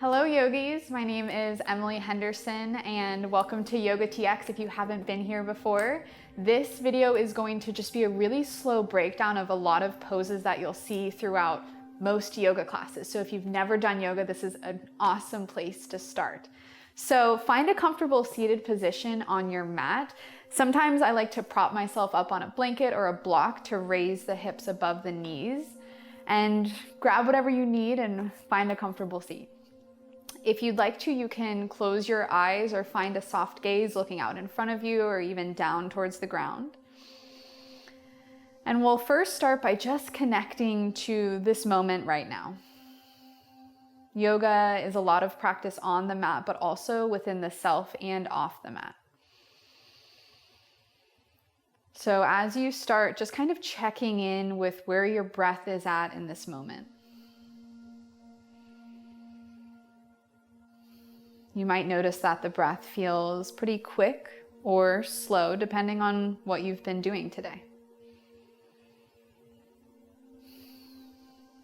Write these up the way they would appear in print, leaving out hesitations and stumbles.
Hello yogis, my name is Emily Henderson and welcome to YOGATX if you haven't been here before. This video is going to just be a really slow breakdown of a lot of poses that you'll see throughout most yoga classes. So if you've never done yoga, this is an awesome place to start. So find a comfortable seated position on your mat. Sometimes I like to prop myself up on a blanket or a block to raise the hips above the knees, and grab whatever you need and find a comfortable seat. If you'd like to, you can close your eyes or find a soft gaze looking out in front of you or even down towards the ground. And we'll first start by just connecting to this moment right now. Yoga is a lot of practice on the mat, but also within the self and off the mat. So as you start, just kind of checking in with where your breath is at in this moment. You might notice that the breath feels pretty quick or slow, depending on what you've been doing today.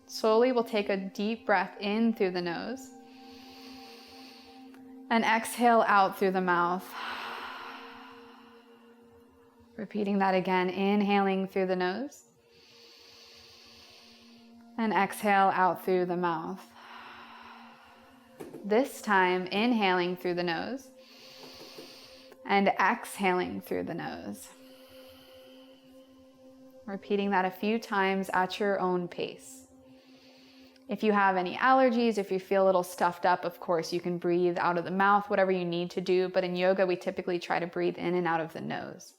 Slowly, we'll take a deep breath in through the nose and exhale out through the mouth. Repeating that again, inhaling through the nose and exhale out through the mouth. This time, inhaling through the nose and exhaling through the nose. Repeating that a few times at your own pace. If you have any allergies, if you feel a little stuffed up, of course, you can breathe out of the mouth, whatever you need to do. But in yoga, we typically try to breathe in and out of the nose.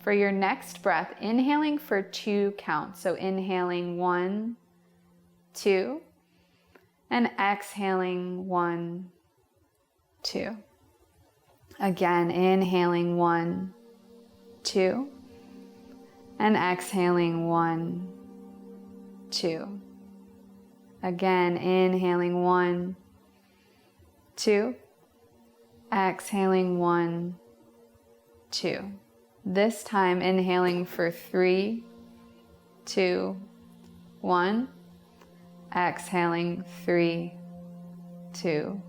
For your next breath, inhaling for 2 counts. So inhaling 1, 2, and exhaling 1, 2. Again, inhaling 1, 2, and exhaling 1, 2. Again, inhaling 1, 2, exhaling 1, 2. This time, inhaling for 3, 2, 1. Exhaling 3, 2,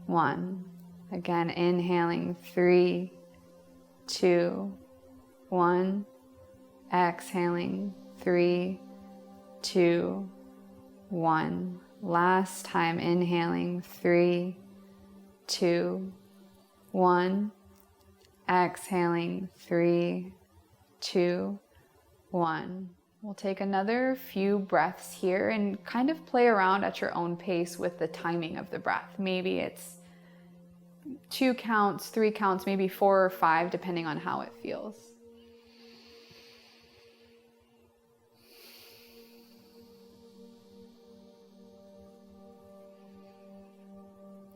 1. Again, inhaling 3, 2, 1. Exhaling 3, 2, 1. Last time, inhaling 3, 2, 1. Exhaling 3, 2, 1. We'll take another few breaths here and kind of play around at your own pace with the timing of the breath. Maybe it's 2 counts, 3 counts, maybe 4 or 5, depending on how it feels.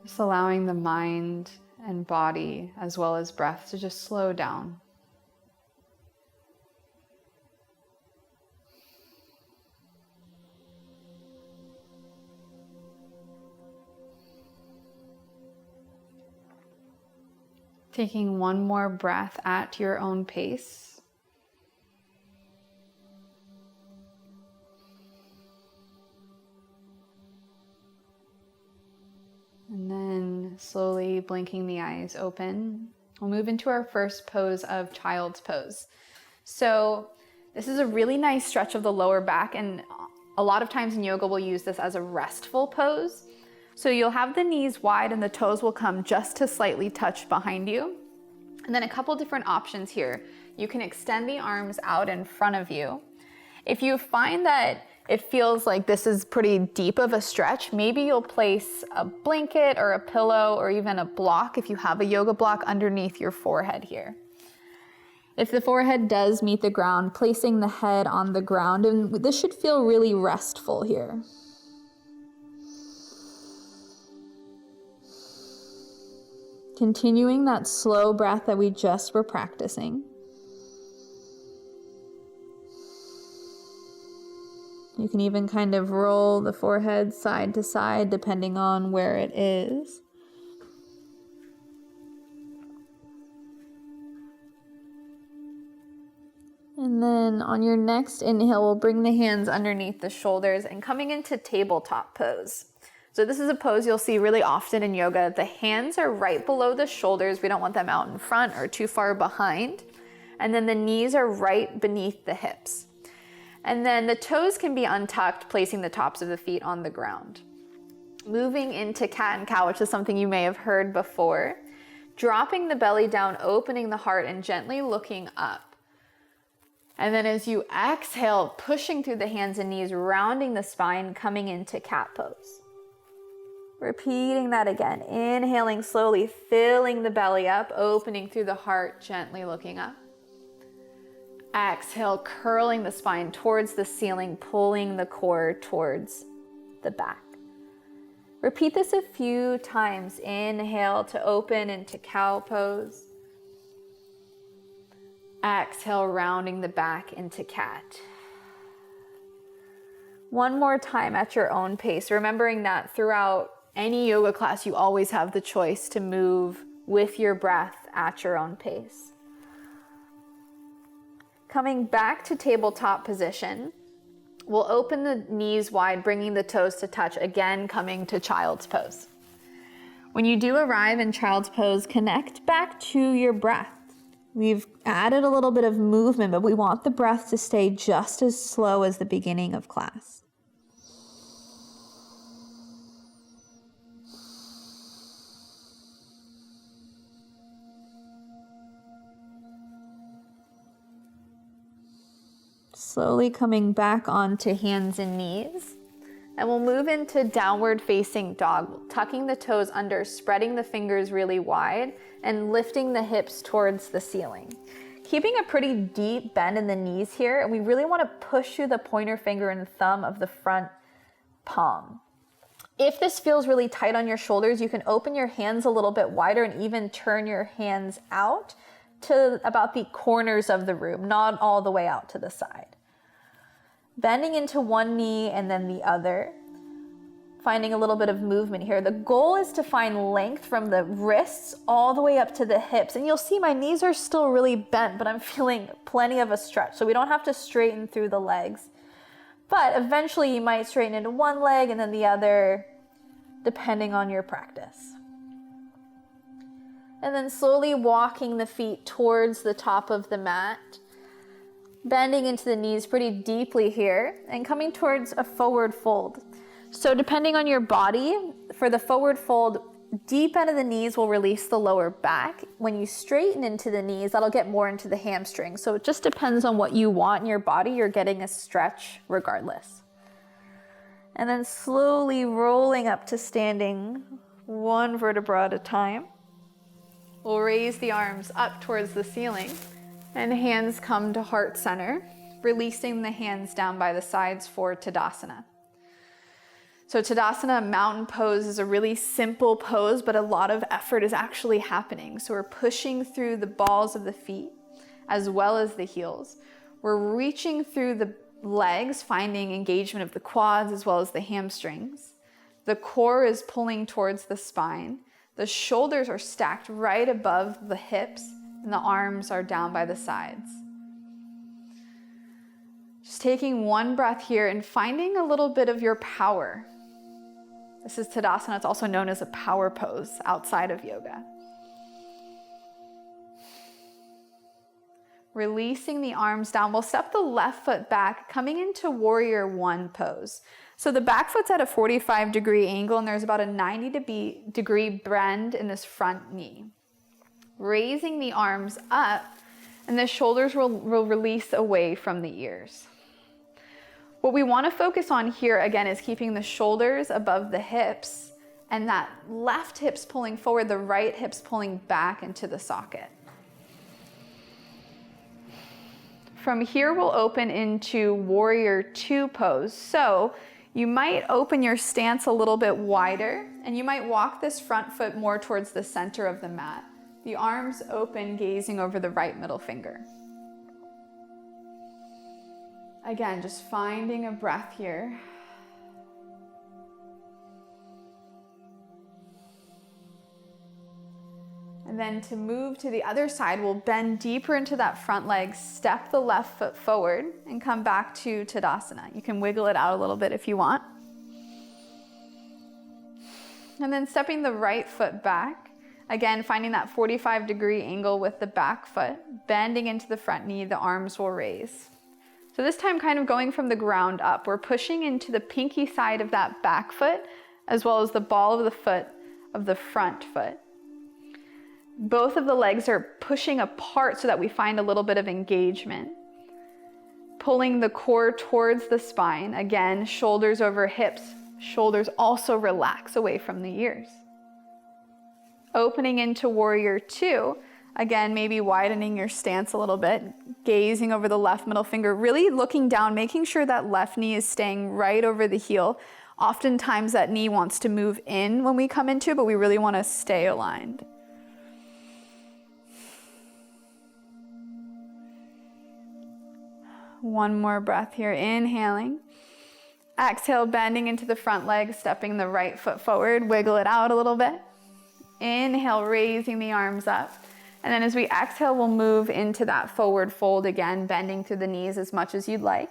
Just allowing the mind and body, as well as breath, to just slow down. Taking one more breath at your own pace. And then slowly blinking the eyes open. We'll move into our first pose of child's pose. So this is a really nice stretch of the lower back, and a lot of times in yoga we'll use this as a restful pose. So you'll have the knees wide and the toes will come just to slightly touch behind you. And then a couple different options here. You can extend the arms out in front of you. If you find that it feels like this is pretty deep of a stretch, maybe you'll place a blanket or a pillow or even a block, if you have a yoga block, underneath your forehead here. If the forehead does meet the ground, placing the head on the ground, and this should feel really restful here. Continuing that slow breath that we just were practicing. You can even kind of roll the forehead side to side depending on where it is. And then on your next inhale, we'll bring the hands underneath the shoulders and coming into tabletop pose. So this is a pose you'll see really often in yoga. The hands are right below the shoulders. We don't want them out in front or too far behind. And then the knees are right beneath the hips. And then the toes can be untucked, placing the tops of the feet on the ground. Moving into cat and cow, which is something you may have heard before. Dropping the belly down, opening the heart, and gently looking up. And then as you exhale, pushing through the hands and knees, rounding the spine, coming into cat pose. Repeating that again, inhaling slowly, filling the belly up, opening through the heart, gently looking up. Exhale, curling the spine towards the ceiling, pulling the core towards the back. Repeat this a few times. Inhale to open into cow pose. Exhale, rounding the back into cat. One more time at your own pace, remembering that throughout any yoga class, you always have the choice to move with your breath at your own pace. Coming back to tabletop position, we'll open the knees wide, bringing the toes to touch, again coming to child's pose. When you do arrive in child's pose, connect back to your breath. We've added a little bit of movement, but we want the breath to stay just as slow as the beginning of class. Slowly coming back onto hands and knees. And we'll move into downward facing dog, tucking the toes under, spreading the fingers really wide, and lifting the hips towards the ceiling. Keeping a pretty deep bend in the knees here, and we really want to push through the pointer finger and thumb of the front palm. If this feels really tight on your shoulders, you can open your hands a little bit wider and even turn your hands out to about the corners of the room, not all the way out to the side. Bending into one knee and then the other, finding a little bit of movement here. The goal is to find length from the wrists all the way up to the hips. And you'll see my knees are still really bent, but I'm feeling plenty of a stretch. So we don't have to straighten through the legs. But eventually you might straighten into one leg and then the other, depending on your practice. And then slowly walking the feet towards the top of the mat. Bending into the knees pretty deeply here and coming towards a forward fold. So depending on your body, for the forward fold, deep end of the knees will release the lower back. When you straighten into the knees, that'll get more into the hamstrings. So it just depends on what you want in your body. You're getting a stretch regardless. And then slowly rolling up to standing, one vertebra at a time. We'll raise the arms up towards the ceiling. And hands come to heart center, releasing the hands down by the sides for Tadasana. So Tadasana, mountain pose, is a really simple pose, but a lot of effort is actually happening. So we're pushing through the balls of the feet as well as the heels. We're reaching through the legs, finding engagement of the quads as well as the hamstrings. The core is pulling towards the spine. The shoulders are stacked right above the hips. And the arms are down by the sides. Just taking one breath here and finding a little bit of your power. This is Tadasana. It's also known as a power pose outside of yoga. Releasing the arms down. We'll step the left foot back, coming into warrior one pose. So the back foot's at a 45-degree angle and there's about a 90-degree bend in this front knee. Raising the arms up, and the shoulders will release away from the ears. What we want to focus on here, again, is keeping the shoulders above the hips, and that left hip's pulling forward, the right hip's pulling back into the socket. From here, we'll open into warrior two pose. So you might open your stance a little bit wider, and you might walk this front foot more towards the center of the mat. The arms open, gazing over the right middle finger. Again, just finding a breath here. And And then to move to the other side, we'll bend deeper into that front leg, step the left foot forward, and come back to Tadasana. You can wiggle it out a little bit if you want. And then stepping the right foot back, again, finding that 45-degree angle with the back foot, bending into the front knee, the arms will raise. So this time kind of going from the ground up, we're pushing into the pinky side of that back foot, as well as the ball of the foot of the front foot. Both of the legs are pushing apart so that we find a little bit of engagement. Pulling the core towards the spine. Again, shoulders over hips. Shoulders also relax away from the ears. Opening into Warrior Two. Again, maybe widening your stance a little bit. Gazing over the left middle finger. Really looking down, making sure that left knee is staying right over the heel. Oftentimes that knee wants to move in when we come into it, but we really want to stay aligned. One more breath here, inhaling. Exhale, bending into the front leg, stepping the right foot forward, wiggle it out a little bit. Inhale, raising the arms up. And then as we exhale, we'll move into that forward fold again, bending through the knees as much as you'd like.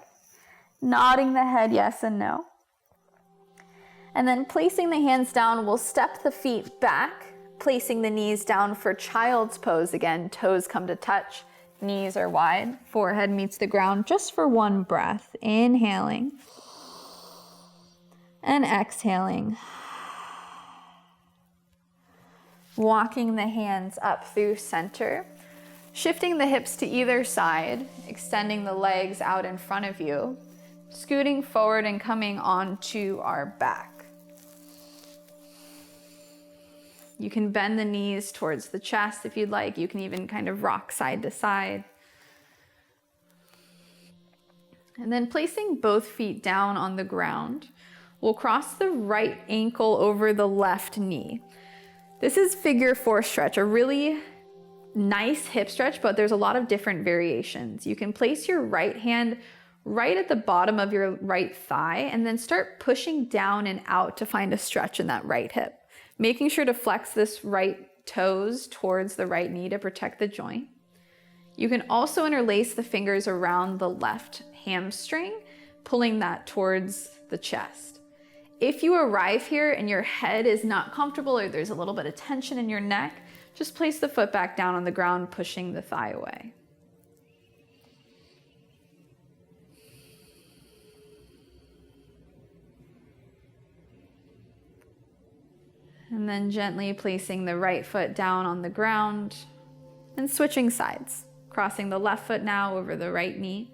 Nodding the head yes and no. And then placing the hands down, we'll step the feet back, placing the knees down for child's pose again. Toes come to touch. Knees are wide, forehead meets the ground, just for one breath. Inhaling and exhaling. Walking the hands up through center, shifting the hips to either side, extending the legs out in front of you, scooting forward and coming onto our back. You can bend the knees towards the chest if you'd like. You can even kind of rock side to side. And then placing both feet down on the ground, we'll cross the right ankle over the left knee. This is figure four stretch, a really nice hip stretch, but there's a lot of different variations. You can place your right hand right at the bottom of your right thigh and then start pushing down and out to find a stretch in that right hip. Making sure to flex this right toes towards the right knee to protect the joint. You can also interlace the fingers around the left hamstring, pulling that towards the chest. If you arrive here and your head is not comfortable or there's a little bit of tension in your neck, just place the foot back down on the ground, pushing the thigh away. And then gently placing the right foot down on the ground and switching sides. Crossing the left foot now over the right knee.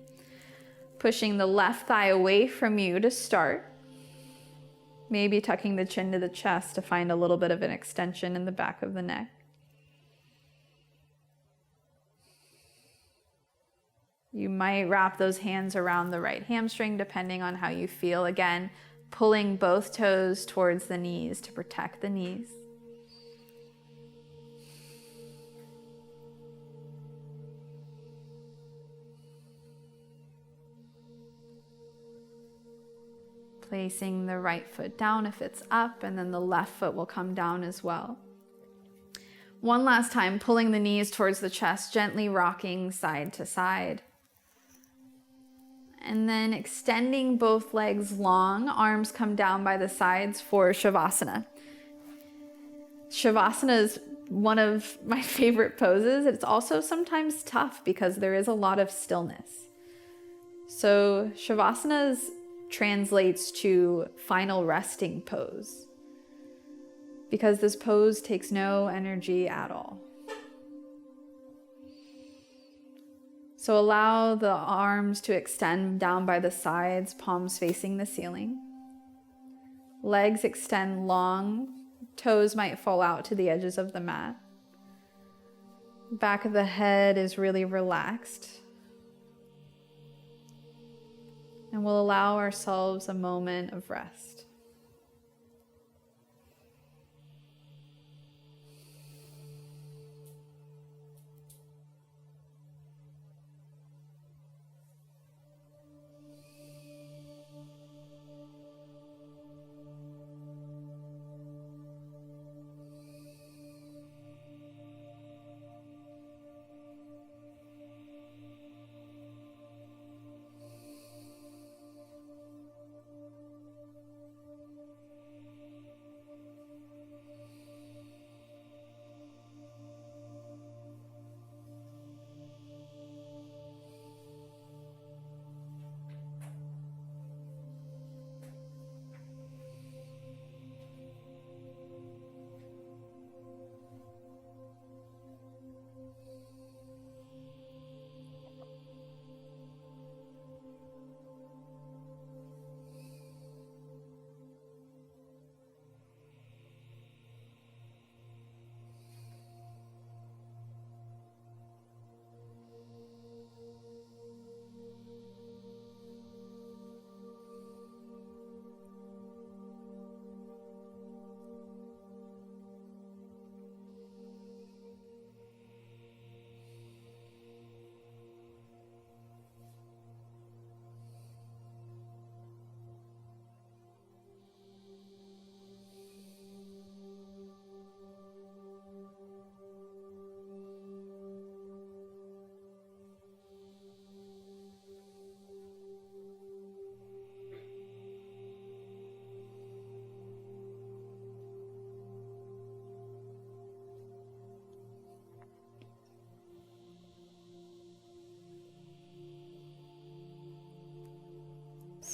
Pushing the left thigh away from you to start. Maybe tucking the chin to the chest to find a little bit of an extension in the back of the neck. You might wrap those hands around the right hamstring depending on how you feel. Again, pulling both toes towards the knees to protect the knees. Placing the right foot down if it's up, and then the left foot will come down as well. One last time, pulling the knees towards the chest, gently rocking side to side. And then extending both legs long, arms come down by the sides for Shavasana. Shavasana is one of my favorite poses. It's also sometimes tough because there is a lot of stillness. So Shavasana translates to final resting pose because this pose takes no energy at all. So allow the arms to extend down by the sides, palms facing the ceiling. Legs extend long, toes might fall out to the edges of the mat. Back of the head is really relaxed. And we'll allow ourselves a moment of rest.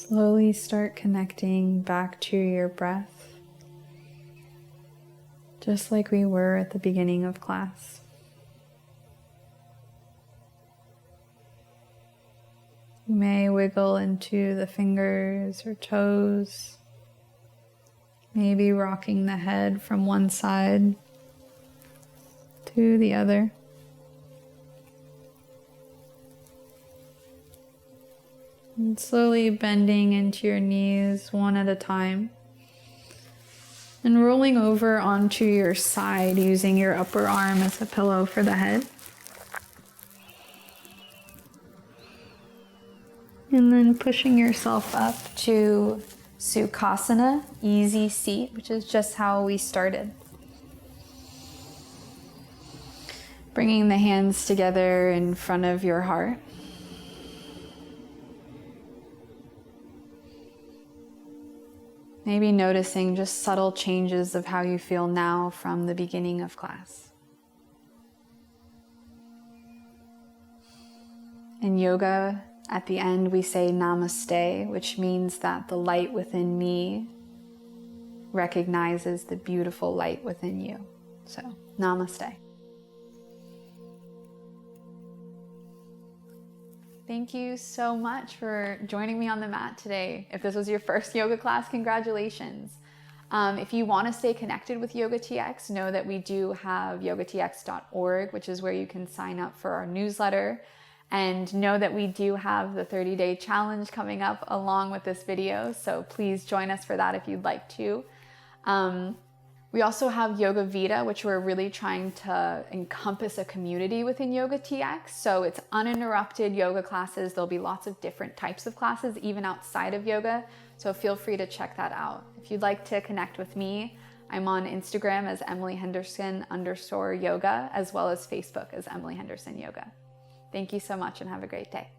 Slowly start connecting back to your breath, just like we were at the beginning of class. You may wiggle into the fingers or toes, maybe rocking the head from one side to the other. And slowly bending into your knees one at a time. And rolling over onto your side using your upper arm as a pillow for the head. And then pushing yourself up to Sukhasana, easy seat, which is just how we started. Bringing the hands together in front of your heart. Maybe noticing just subtle changes of how you feel now from the beginning of class. In yoga, at the end we say namaste, which means that the light within me recognizes the beautiful light within you. So, namaste. Thank you so much for joining me on the mat today. If this was your first yoga class, congratulations. If you want to stay connected with YOGATX, know that we do have yogatx.org, which is where you can sign up for our newsletter. And know that we do have the 30-day challenge coming up along with this video. So please join us for that if you'd like to. We also have Yoga VIDA, which we're really trying to encompass a community within YOGATX. So it's uninterrupted yoga classes. There'll be lots of different types of classes, even outside of yoga. So feel free to check that out. If you'd like to connect with me, I'm on Instagram as EmilyHenderson_yoga, as well as Facebook as Emily Henderson Yoga. Thank you so much and have a great day.